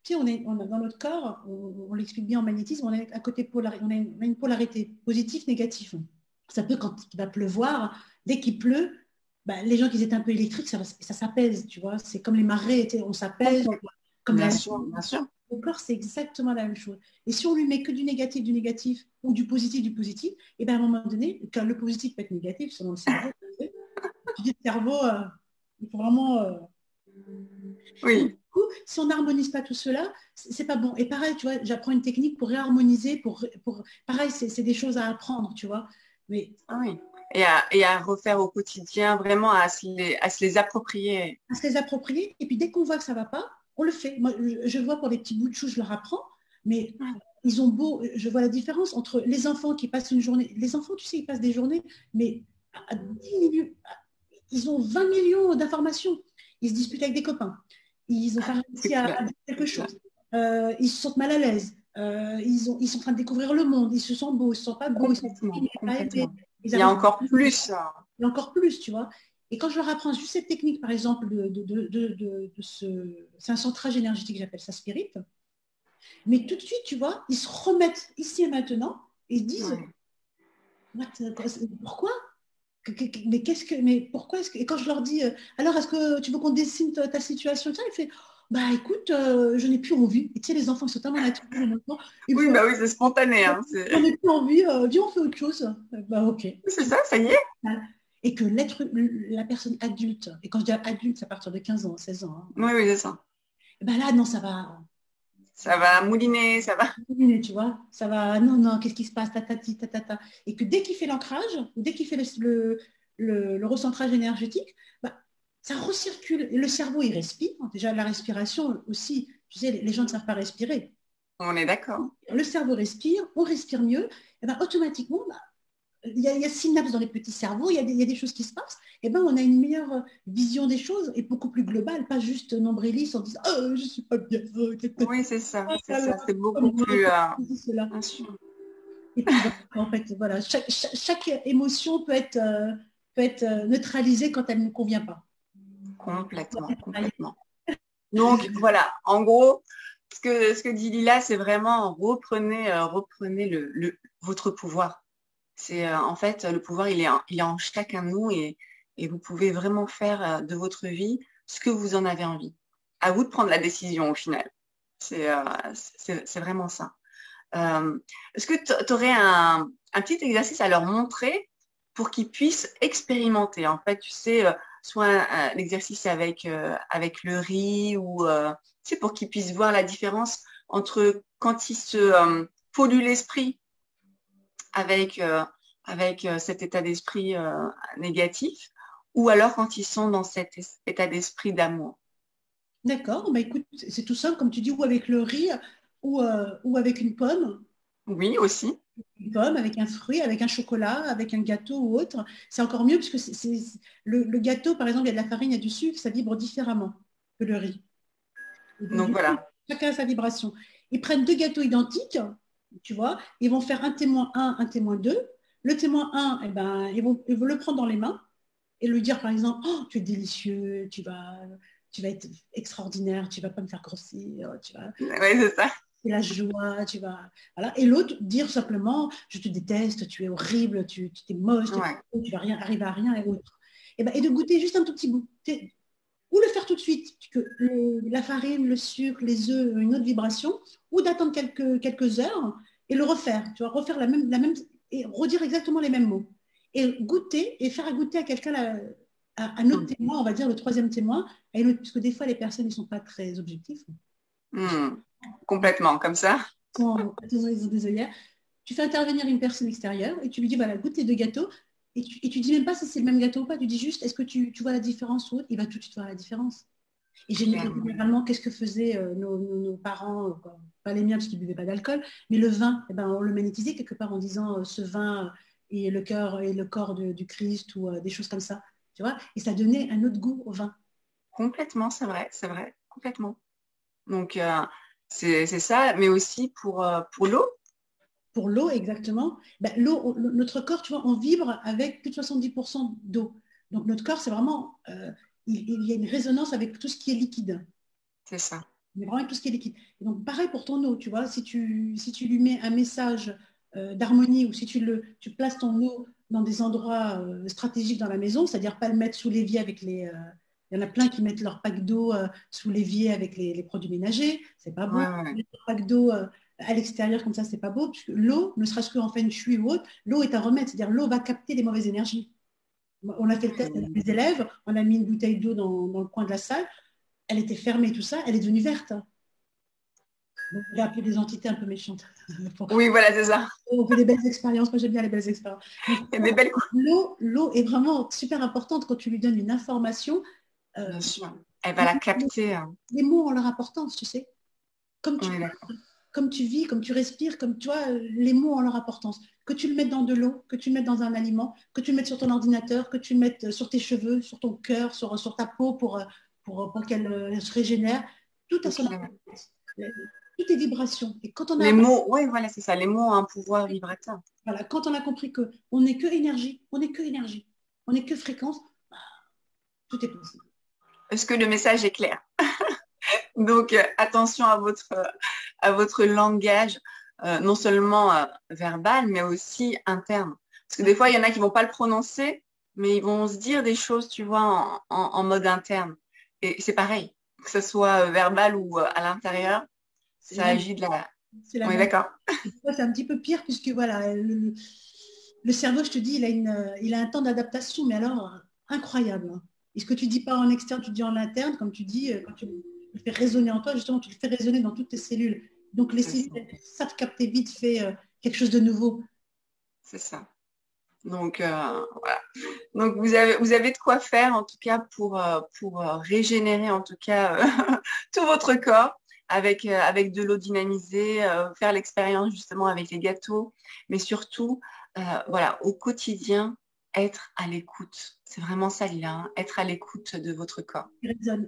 tu sais, dans notre corps, on l'explique bien en magnétisme, on a, un côté on a une polarité positive, négative. Ça peut, quand il va pleuvoir, dès qu'il pleut, bah, les gens qui étaient un peu électriques, ça s'apaise, tu vois. C'est comme les marées, on s'apaise, comme Bien la sûr, bien sûr. le corps, c'est exactement la même chose. Et si on lui met que du négatif ou du positif, et bien à un moment donné, quand le positif peut être négatif selon le cerveau, tu dis le cerveau, il faut vraiment. Donc, du Oui. coup, si on n'harmonise pas tout cela, c'est pas bon. Et pareil, tu vois, j'apprends une technique pour réharmoniser, pareil, c'est des choses à apprendre, tu vois. Mais Ah oui. Et à refaire au quotidien, vraiment à se les approprier. à se les approprier. Et puis dès qu'on voit que ça va pas, on le fait. Moi, je vois pour les petits bouts de chou, je leur apprends, mais ils ont beau, je vois la différence entre les enfants qui passent une journée. Les enfants, tu sais, ils passent des journées, mais à 10 minutes, ils ont 20 millions d'informations. Ils se disputent avec des copains. Ils n'ont pas C'est réussi clair. à dire quelque C'est clair. chose. Ils se sentent mal à l'aise. Ils sont en train de découvrir le monde. Ils se sentent beaux, ils ne se sentent pas beaux. Ils sont Complètement, pas aimés. complètement. Ils Il y a arrivent encore plus ça. et encore plus, tu vois. Et quand je leur apprends juste cette technique, par exemple, c'est un centrage énergétique, j'appelle ça spirit, mais tout de suite, tu vois, ils se remettent ici et maintenant et ils disent, Ouais. pourquoi mais pourquoi est-ce que, et quand je leur dis, alors est-ce que tu veux qu'on dessine ta situation, ça, il fait, bah écoute, je n'ai plus envie. Et tu sais, les enfants, ils sont tellement naturels maintenant, ils Oui, font, bah oui, c'est spontané, hein. j'en ai plus envie, viens, on fait autre chose. Bah ok. C'est ça, ça y est. Et que la personne adulte, et quand je dis adulte, c'est à partir de 15 ans, 16 ans, hein, Oui, oui, c'est ça. ben là, non, ça va, Ça va mouliner, ça va. tu vois, ça va, non, non, qu'est-ce qui se passe, tatati, tatata. Et que dès qu'il fait l'ancrage, dès qu'il fait le recentrage énergétique, bah, ça recircule. Et le cerveau, il respire. Déjà, la respiration aussi, tu sais, les gens ne savent pas respirer. On est d'accord. Le cerveau respire, on respire mieux, et ben, automatiquement, bah, il y a synapses dans les petits cerveaux, il y a des choses qui se passent, et ben on a une meilleure vision des choses et beaucoup plus globale, pas juste nombriliste en disant oh, je suis pas bien, Oui, c'est ça, oh c'est là là, ça. C'est beaucoup comme moi, plus, cela. bien sûr. Et puis voilà, en fait, voilà, chaque émotion peut être neutralisée quand elle ne convient pas. Complètement, complètement. Donc voilà, en gros, ce que dit Lila, c'est vraiment reprenez votre pouvoir. C'est en fait le pouvoir, il est en chacun de nous et vous pouvez vraiment faire de votre vie ce que vous en avez envie. À vous de prendre la décision au final. C'est c'est vraiment ça. Est-ce que tu aurais un petit exercice à leur montrer pour qu'ils puissent expérimenter? En fait, tu sais, soit un exercice avec le riz ou tu sais, pour qu'ils puissent voir la différence entre quand ils se polluent l'esprit avec cet état d'esprit négatif ou alors quand ils sont dans cet état d'esprit d'amour. D'accord, bah écoute, c'est tout simple, comme tu dis, ou avec le riz, ou avec Oui, aussi. une pomme, avec un fruit, avec un chocolat, avec un gâteau ou autre. C'est encore mieux parce que le gâteau, par exemple, il y a de la farine, il y a du sucre, ça vibre différemment que le riz. Et donc, Donc du coup, voilà. chacun a sa vibration. Ils prennent deux gâteaux identiques, tu vois, ils vont faire un témoin 1, un témoin 2. Le témoin 1, eh ben, ils vont le prendre dans les mains et lui dire, par exemple, oh, tu es délicieux, tu vas être extraordinaire, tu vas pas me faire grossir, Oui, c'est ça. c'est la joie, voilà. Et l'autre, dire simplement, je te déteste, tu es horrible, tu es moche, Ouais. tu vas rien, arriver à rien et autre. Et de goûter juste un tout petit bout. Ou le faire tout de suite, que la farine, le sucre, les œufs, une autre vibration, ou d'attendre quelques heures et le refaire. Tu vas refaire la même et redire exactement les mêmes mots. Et goûter et faire goûter à quelqu'un un autre témoin, on va dire le troisième témoin, parce que des fois les personnes ne sont pas très objectives. Complètement, comme ça. Ils ont des œillères. tu fais intervenir une personne extérieure et tu lui dis, voilà, goûte les deux gâteaux. Et tu dis même pas si c'est le même gâteau ou pas. Tu dis juste, est-ce que tu vois la différence ou autre? Il va tout de suite voir la différence. Et généralement, qu'est-ce que faisaient nos parents, pas les miens parce qu'ils ne buvaient pas d'alcool, mais le vin, eh ben, on le magnétisait quelque part en disant ce vin est le cœur et le corps du Christ ou des choses comme ça. Tu vois? Et ça donnait un autre goût au vin. Complètement, c'est vrai, complètement. Donc, c'est ça, mais aussi pour l'eau. Pour l'eau, exactement. Ben, l'eau, notre corps, tu vois, on vibre avec plus de 70% d'eau. Donc, notre corps, c'est vraiment, il y a une résonance avec tout ce qui est liquide. C'est ça. Mais vraiment avec tout ce qui est liquide. Et donc, pareil pour ton eau, tu vois, si tu lui mets un message d'harmonie ou si tu places ton eau dans des endroits stratégiques dans la maison, c'est-à-dire pas le mettre sous l'évier avec les... il y en a plein qui mettent leur pack d'eau sous l'évier avec les produits ménagers, c'est pas beau. Ouais. Leur pack d'eau à l'extérieur comme ça, c'est pas beau, puisque l'eau, ne serait-ce qu'en feng shui ou autre, l'eau est un remède, c'est-à-dire l'eau va capter les mauvaises énergies. On a fait le test avec les élèves, on a mis une bouteille d'eau dans le coin de la salle, elle était fermée, tout ça, elle est devenue verte. Donc, il a appelé des entités un peu méchantes. Oui, voilà, c'est ça. On fait des belles expériences. Moi, j'aime bien les belles expériences. Des belles L'eau est vraiment super importante quand tu lui donnes une information. Bien sûr. Elle va la capter. Les mots ont leur importance, tu sais. Comme tu vis, comme tu respires, comme tu vois, les mots ont leur importance. Que tu le mettes dans de l'eau, que tu le mettes dans un aliment, que tu le mettes sur ton ordinateur, que tu le mettes sur tes cheveux, sur ton cœur, sur ta peau pour qu'elle se régénère. Tout a son importance. Tout est vibration. Et quand on a les mots, oui, voilà, c'est ça. Les mots ont un pouvoir vibrateur. Voilà, quand on a compris qu'on n'est que énergie, on n'est que énergie, on n'est que fréquence, tout est possible. Est-ce que le message est clair? Donc, attention à votre langage, non seulement verbal, mais aussi interne. Parce que des fois, il y en a qui ne vont pas le prononcer, mais ils vont se dire des choses, tu vois, en mode interne. Et c'est pareil, que ce soit verbal ou à l'intérieur, ça agit de la... On est d'accord. C'est un petit peu pire puisque voilà, le cerveau, je te dis, il a un temps d'adaptation, mais alors incroyable. Et ce que tu dis pas en externe, tu dis en interne, comme tu dis, quand tu le fais résonner en toi, justement, tu le fais résonner dans toutes tes cellules. Donc les cellules, ça te capte vite fait quelque chose de nouveau. C'est ça. Donc voilà. Donc vous avez de quoi faire en tout cas pour régénérer en tout cas tout votre corps avec de l'eau dynamisée, faire l'expérience justement avec les gâteaux, mais surtout voilà, au quotidien, être à l'écoute. C'est vraiment ça, Lila, hein, être à l'écoute de votre corps.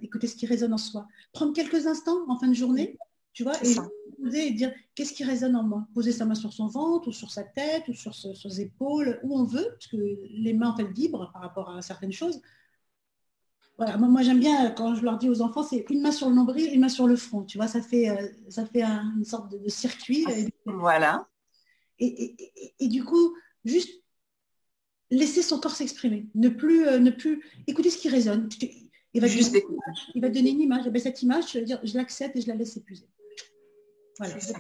Écoutez ce qui résonne en soi. Prendre quelques instants en fin de journée, tu vois, et poser et dire qu'est-ce qui résonne en moi. Poser sa main sur son ventre ou sur sa tête ou sur ses épaules, où on veut, parce que les mains en fait vibrent par rapport à certaines choses. Voilà, moi j'aime bien quand je leur dis aux enfants, c'est une main sur le nombril, une main sur le front. Tu vois, ça fait une sorte de circuit. Voilà. Et du coup, juste laisser son corps s'exprimer. Ne plus écouter ce qui résonne. Il va te donner une image. Et bien, cette image, je l'accepte et je la laisse s'épuiser. Voilà. C'est ça.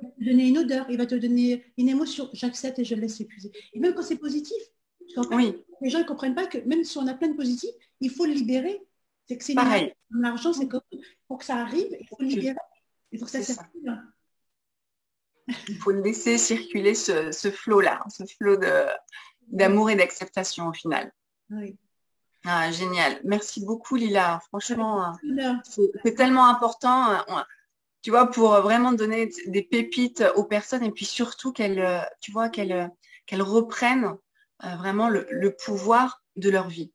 Il va te donner une odeur, il va te donner une émotion. J'accepte et je le laisse s'épuiser. Et même quand c'est positif, parce qu'en fait, les gens ne comprennent pas que même si on a plein de positifs, il faut le libérer. C'est que c'est pareil. L'argent, c'est comme pour que ça arrive, il faut le libérer. Il faut que ça circule. Il faut laisser circuler ce flot-là, ce flot d'amour et d'acceptation au final. Oui. Ah, génial. Merci beaucoup, Lila. Franchement, c'est tellement important, tu vois, pour vraiment donner des pépites aux personnes et puis surtout qu'elles reprennent vraiment le pouvoir de leur vie.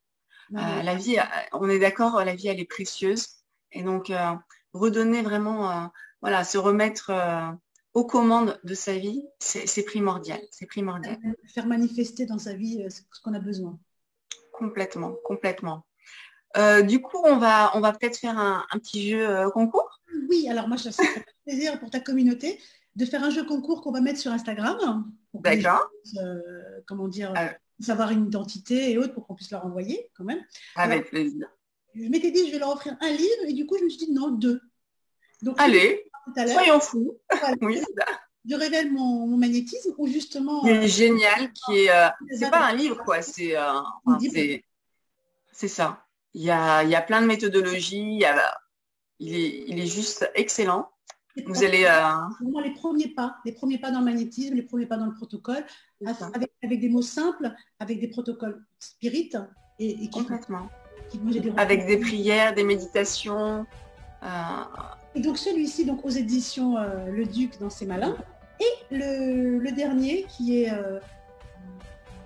La vie, on est d'accord, la vie, elle est précieuse. Et donc, redonner vraiment, voilà, se remettre aux commandes de sa vie, c'est primordial. C'est primordial. Faire manifester dans sa vie ce qu'on a besoin. Complètement, complètement. Du coup, on va peut-être faire un petit jeu concours. Oui, alors moi, ça serait un plaisir pour ta communauté de faire un jeu concours qu'on va mettre sur Instagram. D'accord. Comment dire, savoir une identité et autres pour qu'on puisse leur envoyer quand même. Avec plaisir. Je m'étais dit, je vais leur offrir un livre et du coup, je me suis dit non, 2. Donc, allez, soyons fous. Voilà. Oui, je révèle mon magnétisme ou justement... génial, c'est pas un livre, quoi. C'est ça. Il y a plein de méthodologies. Il est juste excellent. Vous allez... Vraiment les premiers pas dans le magnétisme, les premiers pas dans le protocole, avec des mots simples, avec des protocoles spirit et complètement. Moi, avec des prières, des méditations. Et donc celui-ci, donc aux éditions Le Duc dans ses malins, et le dernier qui est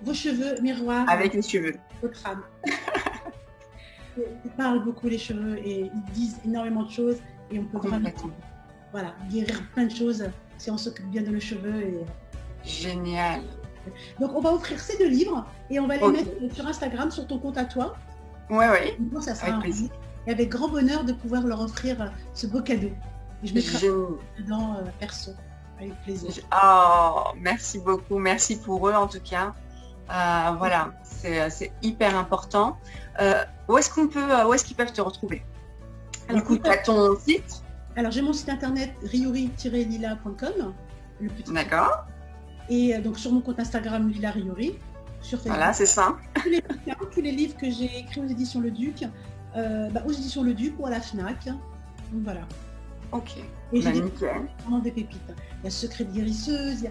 Vos cheveux miroirs. Avec les cheveux. Votre âme. Ils parlent beaucoup les cheveux et ils disent énormément de choses et on peut vraiment guérir plein de choses si on s'occupe bien de nos cheveux. Génial. Donc on va offrir ces 2 livres et on va les mettre sur Instagram, sur ton compte à toi. Oui. Ça sera avec plaisir. Et avec grand bonheur de pouvoir leur offrir ce beau cadeau. Et je mettrai dedans perso, avec plaisir. Oh, merci beaucoup, merci pour eux en tout cas. Voilà, c'est hyper important. Où est-ce qu'ils peuvent te retrouver? Du coup, tu as ton site? Alors, j'ai mon site internet riori-lila.com. D'accord. Et donc, sur mon compte Instagram, Lila Riori. Sur Facebook. Voilà, c'est simple. Tous les livres que j'ai écrits aux éditions Le Duc, aux éditions Le Duc ou à la FNAC. Donc, voilà. Ok. Et j'ai vraiment des pépites. Il y a Secret de guérisseuse,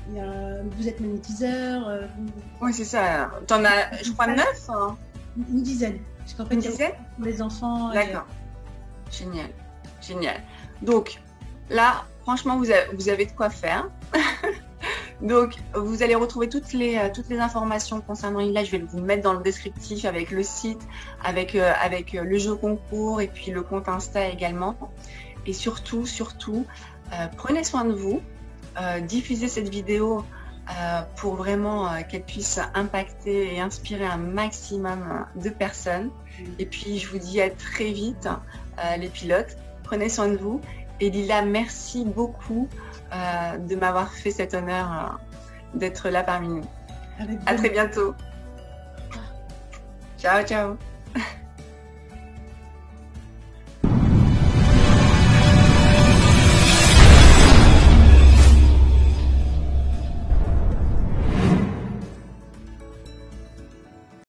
il y a Vous êtes magnétiseur. Oui, c'est ça. Tu en as, je crois, 9 hein. Une dizaine. Parce qu'en fait, une dizaine pour les enfants. D'accord. Génial. Génial. Donc, là, franchement, vous avez de quoi faire. Donc, vous allez retrouver toutes les informations concernant Lila. Je vais vous mettre dans le descriptif avec le site, avec le jeu concours et puis le compte Insta également. Et surtout, prenez soin de vous. Diffusez cette vidéo pour vraiment qu'elle puisse impacter et inspirer un maximum de personnes. Et puis, je vous dis à très vite, les pilotes. Prenez soin de vous. Et Lila, merci beaucoup de m'avoir fait cet honneur d'être là parmi nous. À très bientôt. Ciao, ciao.